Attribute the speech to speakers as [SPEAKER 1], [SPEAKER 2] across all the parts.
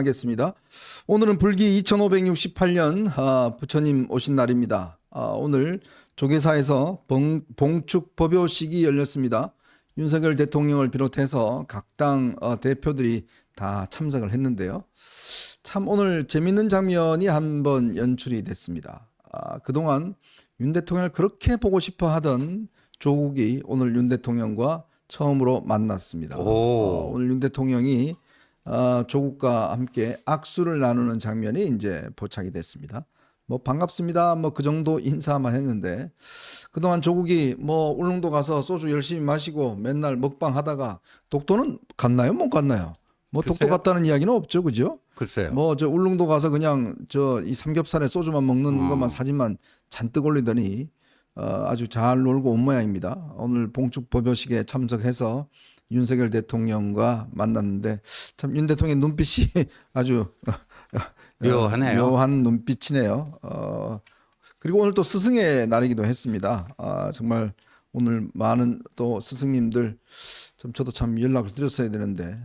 [SPEAKER 1] 하겠습니다. 오늘은 불기 2568년 부처님 오신 날입니다. 오늘 조계사에서 봉축 법요식이 열렸습니다. 윤석열 대통령을 비롯해서 각 당 대표들이 다 참석을 했는데요. 참 오늘 재밌는 장면이 한번 연출이 됐습니다. 그동안 윤 대통령을 그렇게 보고 싶어 하던 조국이 오늘 윤 대통령과 처음으로 만났습니다. 오늘 윤 대통령이 조국과 함께 악수를 나누는 장면이 이제 포착이 됐습니다. 뭐 반갑습니다. 뭐 그 정도 인사만 했는데 그동안 조국이 뭐 울릉도 가서 소주 열심히 마시고 맨날 먹방 하다가 독도는 갔나요? 못 갔나요? 뭐 독도
[SPEAKER 2] 글쎄요.
[SPEAKER 1] 갔다는 이야기는 없죠, 그죠?
[SPEAKER 2] 글쎄요.
[SPEAKER 1] 뭐 저 울릉도 가서 그냥 저 이 삼겹살에 소주만 먹는 것만 사진만 잔뜩 올리더니 아주 잘 놀고 온 모양입니다. 오늘 봉축 법요식에 참석해서 윤석열 대통령과 만났는데 참 윤 대통령의 눈빛이 아주
[SPEAKER 2] 묘하네요.
[SPEAKER 1] 묘한 눈빛이네요. 그리고 오늘 또 스승의 날이기도 했습니다. 정말 오늘 많은 또 스승님들 좀 저도 참 연락을 드렸어야 되는데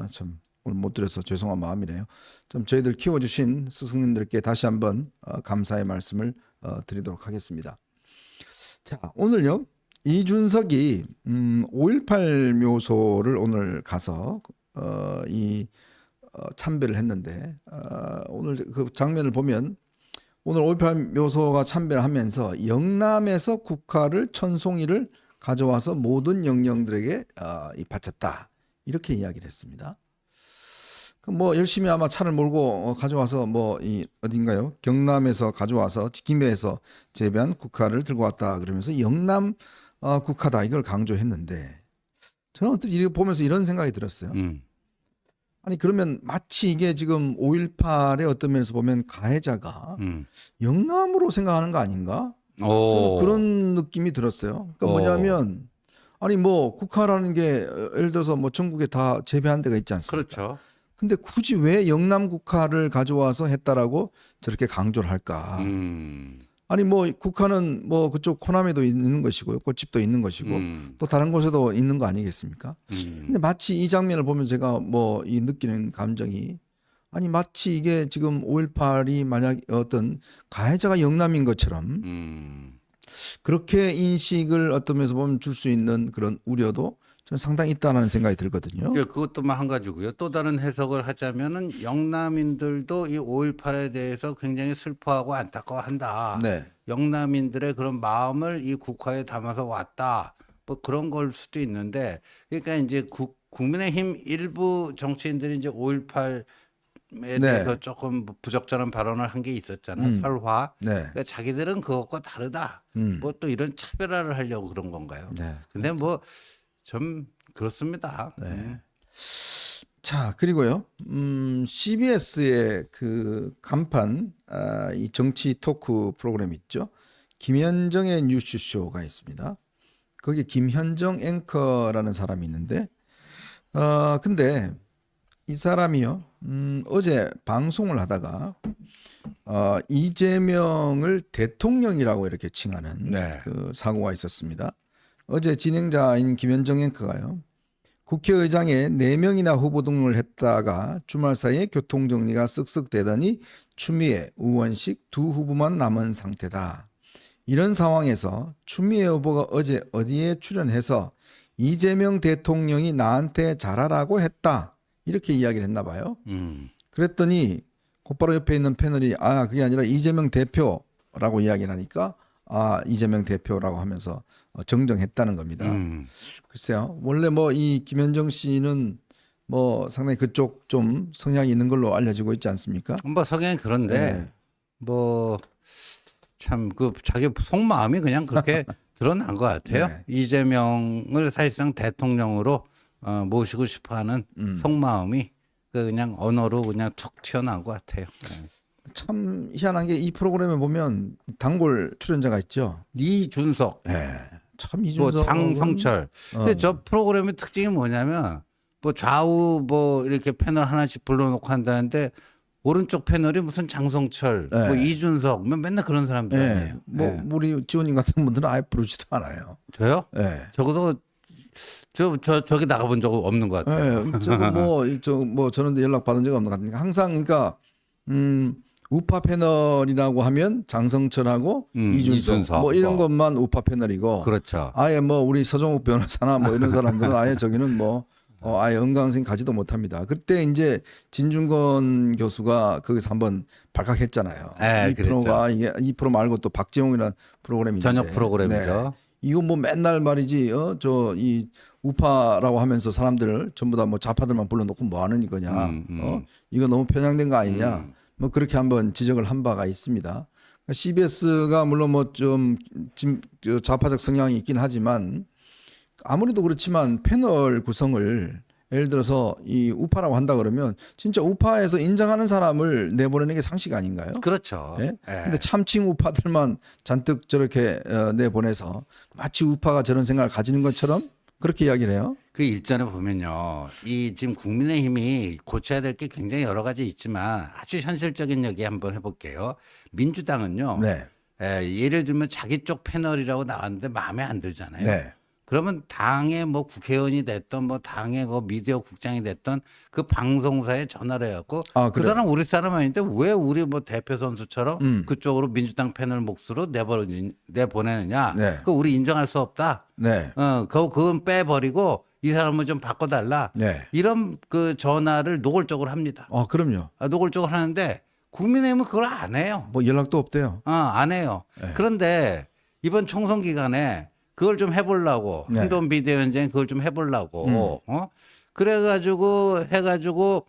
[SPEAKER 1] 참 오늘 못 드려서 죄송한 마음이네요. 좀 저희들 키워주신 스승님들께 다시 한번 감사의 말씀을 드리도록 하겠습니다. 자, 오늘요. 이준석이 5.18 묘소를 오늘 가서 참배를 했는데 오늘 그 장면을 보면 오늘 5.18 묘소가 참배를 하면서 영남에서 국화를 천송이를 가져와서 모든 영령들에게 바쳤다 이렇게 이야기를 했습니다. 뭐 열심히 아마 차를 몰고 가져와서 뭐 이 어딘가요? 경남에서 가져와서 김해에서 재배한 국화를 들고 왔다 그러면서 영남 국화다 이걸 강조했는데 저는 어떤 이거 보면서 이런 생각이 들었어요. 아니 그러면 마치 이게 지금 5.18의 어떤 면에서 보면 가해자가 영남으로 생각하는 거 아닌가? 저는 그런 느낌이 들었어요. 그러니까 뭐냐면 아니 뭐 국화라는 게 예를 들어서 뭐 전국에 다 재배한 데가 있지 않습니까?
[SPEAKER 2] 그렇죠.
[SPEAKER 1] 근데 굳이 왜 영남 국화를 가져와서 했다라고 저렇게 강조를 할까? 아니 뭐 국화는 뭐 그쪽 호남에도 있는 것이고요, 꽃집도 있는 것이고 또 다른 곳에도 있는 거 아니겠습니까? 근데 마치 이 장면을 보면 제가 뭐 이 느끼는 감정이 아니 마치 이게 지금 5.18이 만약 어떤 가해자가 영남인 것처럼 그렇게 인식을 어떤 면에서 보면 줄 수 있는 그런 우려도 저는 상당히 있다는 생각이 들거든요.
[SPEAKER 2] 그것도만 한 가지고요. 또 다른 해석을 하자면은 영남인들도 이 5.18에 대해서 굉장히 슬퍼하고 안타까워한다.
[SPEAKER 1] 네.
[SPEAKER 2] 영남인들의 그런 마음을 이 국화에 담아서 왔다. 뭐 그런 걸 수도 있는데, 그러니까 이제 국민의힘 일부 정치인들이 이제 5.18에 대해서 조금 부적절한 발언을 한 게 있었잖아요. 설화.
[SPEAKER 1] 네.
[SPEAKER 2] 그러니까 자기들은 그것과 다르다. 뭐 또 이런 차별화를 하려고 그런 건가요?
[SPEAKER 1] 네.
[SPEAKER 2] 근데 뭐 좀 그렇습니다.
[SPEAKER 1] 네. 자, 그리고요. CBS의 그 간판 이 정치 토크 프로그램 있죠. 김현정의 뉴스쇼가 있습니다. 거기 김현정 앵커라는 사람이 있는데 근데 이 사람이요. 어제 방송을 하다가 이재명을 대통령이라고 이렇게 칭하는
[SPEAKER 2] 네.
[SPEAKER 1] 그 사고가 있었습니다. 어제 진행자인 김현정 앵커가요. 국회의장에 4명이나 후보 등록을 했다가 주말 사이에 교통정리가 쓱쓱 되더니 추미애, 우원식 두 후보만 남은 상태다. 이런 상황에서 추미애 후보가 어제 어디에 출연해서 이재명 대통령이 나한테 잘하라고 했다. 이렇게 이야기를 했나 봐요. 그랬더니 곧바로 옆에 있는 패널이 그게 아니라 이재명 대표라고 이야기를 하니까 이재명 대표라고 하면서 정정했다는 겁니다. 글쎄요. 원래 뭐 이 김현정 씨는 뭐 상당히 그쪽 좀 성향이 있는 걸로 알려지고 있지 않습니까?
[SPEAKER 2] 뭐 성향이 그런데 뭐 참 그 자기 속마음이 그냥 그렇게 드러난 것 같아요.
[SPEAKER 1] 네.
[SPEAKER 2] 이재명을 사실상 대통령으로 모시고 싶어하는 속마음이 그냥 언어로 그냥 툭 튀어나온 것 같아요.
[SPEAKER 1] 참 희한한 게 이 프로그램에 보면 단골 출연자가 있죠.
[SPEAKER 2] 이준석,
[SPEAKER 1] 참
[SPEAKER 2] 뭐
[SPEAKER 1] 이준석,
[SPEAKER 2] 장성철. 근데 저 프로그램의 특징이 뭐냐면 뭐 좌우 뭐 이렇게 패널 하나씩 불러놓고 한다는데 오른쪽 패널이 무슨 장성철, 뭐 이준석, 뭐 맨날 그런 사람들 아니에요.
[SPEAKER 1] 뭐 우리 지원님 같은 분들은 아예 부르지도 않아요.
[SPEAKER 2] 저요?
[SPEAKER 1] 네.
[SPEAKER 2] 적어도 저기 나가본 적 없는 것 같아요.
[SPEAKER 1] 예, 저뭐 저는 연락 받은 적 없는 것 같으니까 항상 그러니까 우파 패널이라고 하면 장성철하고 이준석 뭐 이런 것만 우파 패널이고
[SPEAKER 2] 그렇죠.
[SPEAKER 1] 아예 뭐 우리 서정욱 변호사나 뭐 이런 사람들은 아예 저기는 뭐 아예 은강생 가지도 못합니다. 그때 이제 진중권 교수가 거기서 한번 발각했잖아요.
[SPEAKER 2] 네,
[SPEAKER 1] 이 프로가 이게 이 프로 말고 또 박재홍이라는 프로그램이
[SPEAKER 2] 저녁
[SPEAKER 1] 있는데,
[SPEAKER 2] 프로그램이죠.
[SPEAKER 1] 이거 뭐 맨날 말이지 저 이 우파라고 하면서 사람들 전부 다 뭐 좌파들만 불러놓고 뭐 하는 이거냐. 이거 너무 편향된 거 아니냐. 뭐 그렇게 한번 지적을 한 바가 있습니다. CBS가 물론 뭐 좀 좌파적 성향이 있긴 하지만 아무래도 그렇지만 패널 구성을 예를 들어서 이 우파라고 한다 그러면 진짜 우파에서 인정하는 사람을 내보내는 게 상식 아닌가요?
[SPEAKER 2] 그렇죠.
[SPEAKER 1] 예?
[SPEAKER 2] 예.
[SPEAKER 1] 근데 참칭 우파들만 잔뜩 저렇게 내보내서 마치 우파가 저런 생각을 가지는 것처럼 그렇게 이야기를 해요.
[SPEAKER 2] 그 일전에 보면요. 이 지금 국민의힘이 고쳐야 될 게 굉장히 여러 가지 있지만 아주 현실적인 얘기 한번 해볼게요. 민주당은요.
[SPEAKER 1] 네.
[SPEAKER 2] 예를 들면 자기 쪽 패널이라고 나왔는데 마음에 안 들잖아요.
[SPEAKER 1] 네.
[SPEAKER 2] 그러면 당의 뭐 국회의원이 됐던 뭐 당의 그 미디어 국장이 됐던 그 방송사에 전화를 해갖고 그
[SPEAKER 1] 그래요?
[SPEAKER 2] 사람 우리 사람 아닌데 왜 우리 뭐 대표 선수처럼 그쪽으로 민주당 패널 몫으로 내보내느냐.
[SPEAKER 1] 네.
[SPEAKER 2] 그거 우리 인정할 수 없다.
[SPEAKER 1] 네.
[SPEAKER 2] 그건 빼버리고 이 사람을 좀 바꿔달라.
[SPEAKER 1] 네.
[SPEAKER 2] 이런 그 전화를 노골적으로 합니다.
[SPEAKER 1] 그럼요.
[SPEAKER 2] 노골적으로 하는데 국민의힘은 그걸 안 해요.
[SPEAKER 1] 뭐 연락도 없대요.
[SPEAKER 2] 안 해요.
[SPEAKER 1] 네.
[SPEAKER 2] 그런데 이번 총선 기간에 그걸 좀 해보려고
[SPEAKER 1] 네.
[SPEAKER 2] 한동훈 비대위원장이 그걸 좀 해보려고 그래가지고 해가지고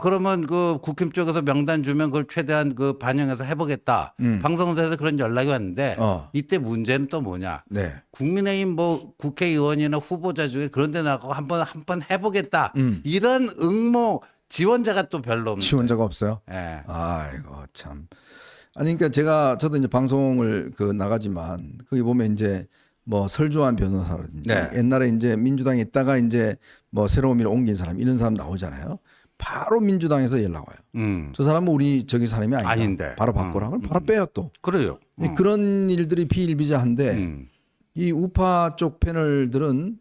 [SPEAKER 2] 그러면 그 국힘 쪽에서 명단 주면 그걸 최대한 그 반영해서 해보겠다. 방송사에서 그런 연락이 왔는데 이때 문제는 또 뭐냐?
[SPEAKER 1] 네.
[SPEAKER 2] 국민의힘 뭐 국회의원이나 후보자 중에 그런 데 나가고 한번 해보겠다. 이런 응모 지원자가 또 별로 없는
[SPEAKER 1] 지원자가 없어요.
[SPEAKER 2] 예.
[SPEAKER 1] 아이고 참. 아니 그러니까 저도 이제 방송을 나가지만 거기 보면 이제 뭐 설주환 변호사라든지
[SPEAKER 2] 네.
[SPEAKER 1] 옛날에 이제 민주당에 있다가 이제 뭐 새로운 미로 옮긴 사람 이런 사람 나오잖아요. 바로 민주당에서 연락 와요. 저 사람은 우리 저기 사람이 아니다.
[SPEAKER 2] 아닌데.
[SPEAKER 1] 바로 바꾸라. 그럼 바로 빼요 또.
[SPEAKER 2] 그래요.
[SPEAKER 1] 그런 일들이 비일비재한데 이 우파 쪽 패널들은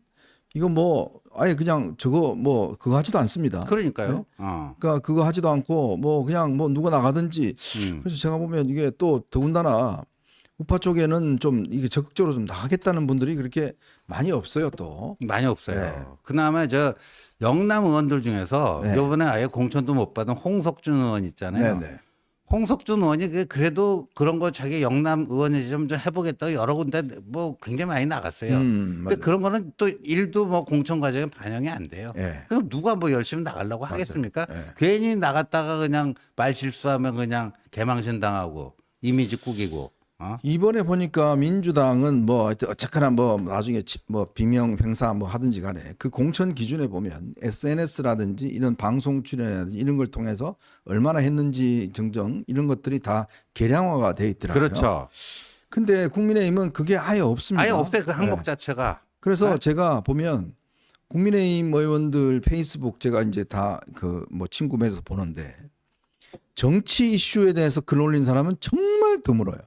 [SPEAKER 1] 이거 뭐 아예 그냥 저거 뭐 그거 하지도 않습니다.
[SPEAKER 2] 그러니까요.
[SPEAKER 1] 그러니까 그거 하지도 않고 뭐 그냥 뭐 누가 나가든지 그래서 제가 보면 이게 또 더군다나 우파 쪽에는 좀 이게 적극적으로 좀 나가겠다는 분들이 그렇게 많이 없어요 또.
[SPEAKER 2] 많이 없어요.
[SPEAKER 1] 네.
[SPEAKER 2] 그나마 저 영남 의원들 중에서
[SPEAKER 1] 네.
[SPEAKER 2] 이번에 아예 공천도 못 받은 홍석준 의원 있잖아요.
[SPEAKER 1] 네네.
[SPEAKER 2] 홍석준 의원이 그래도 그런 거 자기 영남 의원이 좀 해보겠다고 여러 군데 뭐 굉장히 많이 나갔어요. 근데
[SPEAKER 1] 맞아요.
[SPEAKER 2] 그런 거는 또 일도 뭐 공천 과정에 반영이 안 돼요.
[SPEAKER 1] 예.
[SPEAKER 2] 그럼 누가 뭐 열심히 나가려고 하겠습니까?
[SPEAKER 1] 예.
[SPEAKER 2] 괜히 나갔다가 그냥 말 실수하면 그냥 개망신 당하고 이미지 꾸기고.
[SPEAKER 1] 이번에 보니까 민주당은 뭐 하여튼 어쨌거나 뭐 나중에 뭐 비명 행사 뭐 하든지 간에 그 공천 기준에 보면 SNS라든지 이런 방송 출연이라든지 이런 걸 통해서 얼마나 했는지 정정 이런 것들이 다 계량화가 돼 있더라고요.
[SPEAKER 2] 그렇죠.
[SPEAKER 1] 근데 국민의힘은 그게 아예 없습니다.
[SPEAKER 2] 아예 없어요. 그 항목
[SPEAKER 1] 네.
[SPEAKER 2] 자체가.
[SPEAKER 1] 그래서 제가 보면 국민의힘 의원들 페이스북 제가 이제 다 그 뭐 친구 맺어서 보는데 정치 이슈에 대해서 글 올린 사람은 정말 드물어요.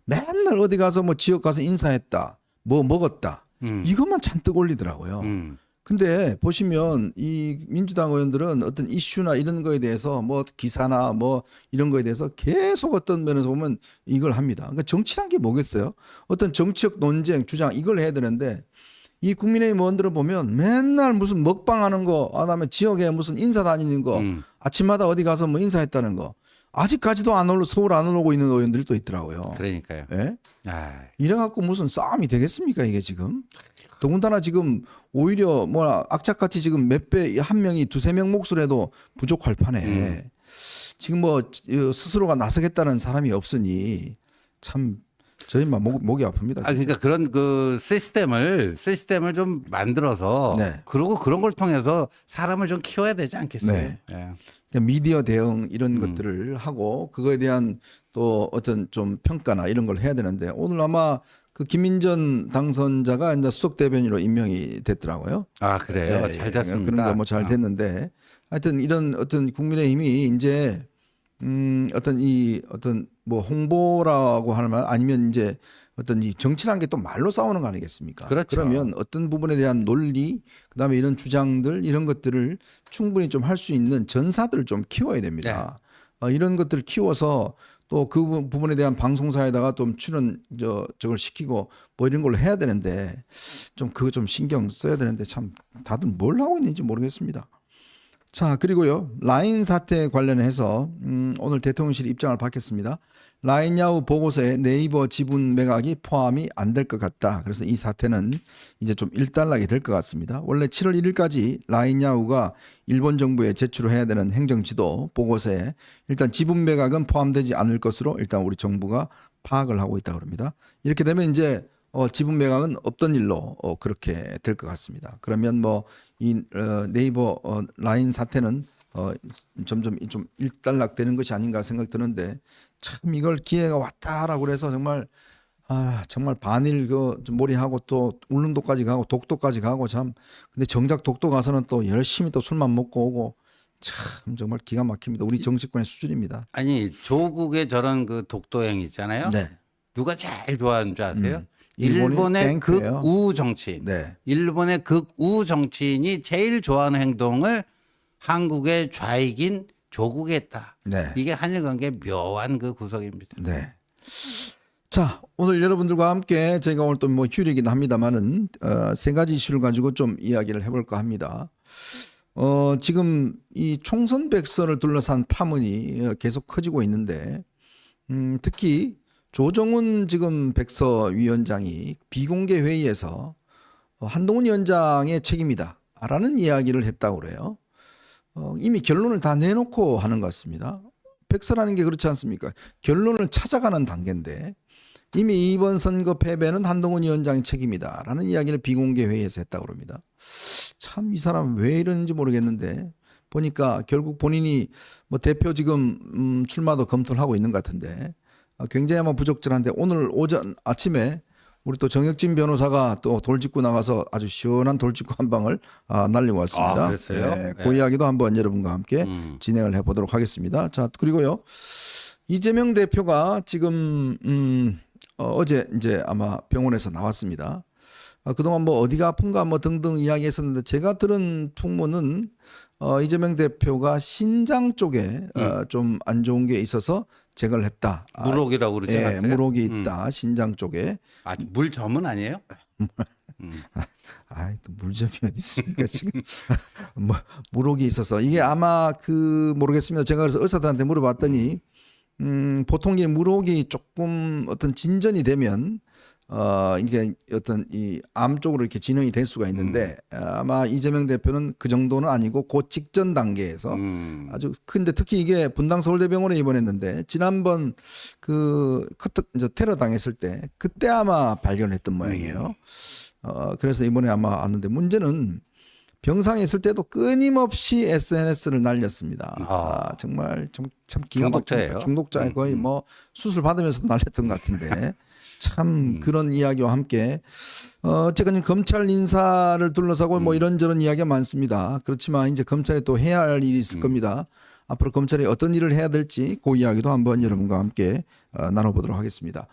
[SPEAKER 1] 맨날 어디 가서 뭐 지역 가서 인사했다, 뭐 먹었다, 이것만 잔뜩 올리더라고요. 근데 보시면 이 민주당 의원들은 어떤 이슈나 이런 거에 대해서 뭐 기사나 뭐 이런 거에 대해서 계속 어떤 면에서 보면 이걸 합니다. 그러니까 정치란 게 뭐겠어요? 어떤 정치적 논쟁, 주장 이걸 해야 되는데 이 국민의힘 의원들을 보면 맨날 무슨 먹방하는 거, 그다음에 지역에 무슨 인사 다니는 거, 아침마다 어디 가서 뭐 인사했다는 거. 아직까지도 서울 안 오고 있는 의원들이 또 있더라고요.
[SPEAKER 2] 그러니까요.
[SPEAKER 1] 예?
[SPEAKER 2] 아,
[SPEAKER 1] 이래갖고 무슨 싸움이 되겠습니까 이게 지금? 더군다나 지금 오히려 뭐 악착같이 지금 몇 배 한 명이 두세 명 몫을 해도 부족할 판에 지금 뭐 스스로가 나서겠다는 사람이 없으니 참 저희만 목이 아픕니다.
[SPEAKER 2] 그러니까 그런 그 시스템을 좀 만들어서
[SPEAKER 1] 네.
[SPEAKER 2] 그리고 그런 걸 통해서 사람을 좀 키워야 되지 않겠어요?
[SPEAKER 1] 네.
[SPEAKER 2] 예.
[SPEAKER 1] 그러니까 미디어 대응 이런 것들을 하고 그거에 대한 또 어떤 좀 평가나 이런 걸 해야 되는데 오늘 아마 그 김민전 당선자가 이제 수석 대변인으로 임명이 됐더라고요.
[SPEAKER 2] 아 그래요?
[SPEAKER 1] 예,
[SPEAKER 2] 잘 됐습니다.
[SPEAKER 1] 그런 거 뭐 잘 됐는데 하여튼 이런 어떤 국민의힘이 이제 어떤 뭐 홍보라고 하면 아니면 이제 어떤 이 정치라는 게 또 말로 싸우는 거 아니겠습니까?
[SPEAKER 2] 그렇죠.
[SPEAKER 1] 그러면 어떤 부분에 대한 논리, 그다음에 이런 주장들 이런 것들을 충분히 좀 할 수 있는 전사들을 좀 키워야 됩니다. 이런 것들을 키워서 또 그 부분에 대한 방송사에다가 좀 출연 저걸 시키고 뭐 이런 걸로 해야 되는데 좀 그거 좀 신경 써야 되는데 참 다들 뭘 하고 있는지 모르겠습니다. 자, 그리고요. 라인 사태 관련해서 오늘 대통령실 입장을 밝혔습니다. 라인 야후 보고서에 네이버 지분 매각이 포함이 안 될 것 같다. 그래서 이 사태는 이제 좀 일단락이 될 것 같습니다. 원래 7월 1일까지 라인 야후가 일본 정부에 제출해야 되는 행정지도 보고서에 일단 지분 매각은 포함되지 않을 것으로 일단 우리 정부가 파악을 하고 있다고 합니다. 이렇게 되면 이제 지분 매각은 없던 일로 그렇게 될 것 같습니다. 그러면 뭐 이 네이버 라인 사태는 점점 좀 일단락되는 것이 아닌가 생각 드는데 참 이걸 기회가 왔다라고 그래서 정말 정말 반일 좀 몰이하고 또 울릉도까지 가고 독도까지 가고 참 근데 정작 독도 가서는 또 열심히 또 술만 먹고 오고 참 정말 기가 막힙니다. 우리 정치권의 수준입니다.
[SPEAKER 2] 아니 조국의 저런 그 독도행 있잖아요.
[SPEAKER 1] 네.
[SPEAKER 2] 누가 제일 좋아하는 줄 아세요?
[SPEAKER 1] 일본이
[SPEAKER 2] 일본의
[SPEAKER 1] 땡크예요.
[SPEAKER 2] 극우 정치인.
[SPEAKER 1] 네.
[SPEAKER 2] 일본의 극우 정치인이 제일 좋아하는 행동을 한국의 좌익인 조국에 했다.
[SPEAKER 1] 네.
[SPEAKER 2] 이게 한일 관계의 묘한 그 구석입니다.
[SPEAKER 1] 네. 자, 오늘 여러분들과 함께 저희가 오늘 또 뭐 휴일이긴 합니다만은 세 가지 이슈를 가지고 좀 이야기를 해볼까 합니다. 지금 이 총선 백서를 둘러싼 파문이 계속 커지고 있는데 특히 조정훈 지금 백서위원장이 비공개 회의에서 한동훈 위원장의 책임이다라는 이야기를 했다고 그래요. 이미 결론을 다 내놓고 하는 것 같습니다. 백서라는 게 그렇지 않습니까? 결론을 찾아가는 단계인데 이미 이번 선거 패배는 한동훈 위원장의 책임이다라는 이야기를 비공개 회의에서 했다고 합니다. 참 이 사람 왜 이러는지 모르겠는데 보니까 결국 본인이 뭐 대표 지금 출마도 검토를 하고 있는 것 같은데 굉장히 아마 부적절한데 오늘 오전 아침에 우리 또 정혁진 변호사가 또 돌직구 나가서 아주 시원한 돌직구 한 방을 날리고 왔습니다.
[SPEAKER 2] 그랬어요?
[SPEAKER 1] 네, 그 이야기도 한번 여러분과 함께 진행을 해보도록 하겠습니다. 자, 그리고요. 이재명 대표가 지금 어제 이제 아마 병원에서 나왔습니다. 그동안 뭐 어디가 아픈가 뭐 등등 이야기했었는데 제가 들은 풍문은 이재명 대표가 신장 쪽에 좀 안 좋은 게 있어서 제거를 했다.
[SPEAKER 2] 물혹이라고 그러지
[SPEAKER 1] 예,
[SPEAKER 2] 않았어요?
[SPEAKER 1] 물혹이 있다. 신장 쪽에.
[SPEAKER 2] 물점은 아니에요?
[SPEAKER 1] 또 물점이 어디 있습니까 지금? 뭐 물혹이 있어서 이게 아마 모르겠습니다. 제가 그래서 의사들한테 물어봤더니 보통 이 물혹이 조금 어떤 진전이 되면 이게 어떤 이 암 쪽으로 이렇게 진행이 될 수가 있는데 아마 이재명 대표는 그 정도는 아니고 그 직전 단계에서 아주 큰데 특히 이게 분당 서울대병원에 입원했는데 지난번 이제 테러 당했을 때 그때 아마 발견했던 모양이에요. 그래서 이번에 아마 왔는데 문제는 병상에 있을 때도 끊임없이 SNS를 날렸습니다. 정말 참 기가 막힙니다. 중독자에 거의 뭐 수술 받으면서 날렸던 것 같은데 참 그런 이야기와 함께 어쨌든 검찰 인사를 둘러싸고 뭐 이런저런 이야기가 많습니다. 그렇지만 이제 검찰이 또 해야 할 일이 있을 겁니다. 앞으로 검찰이 어떤 일을 해야 될지 그 이야기도 한번 여러분과 함께 나눠보도록 하겠습니다.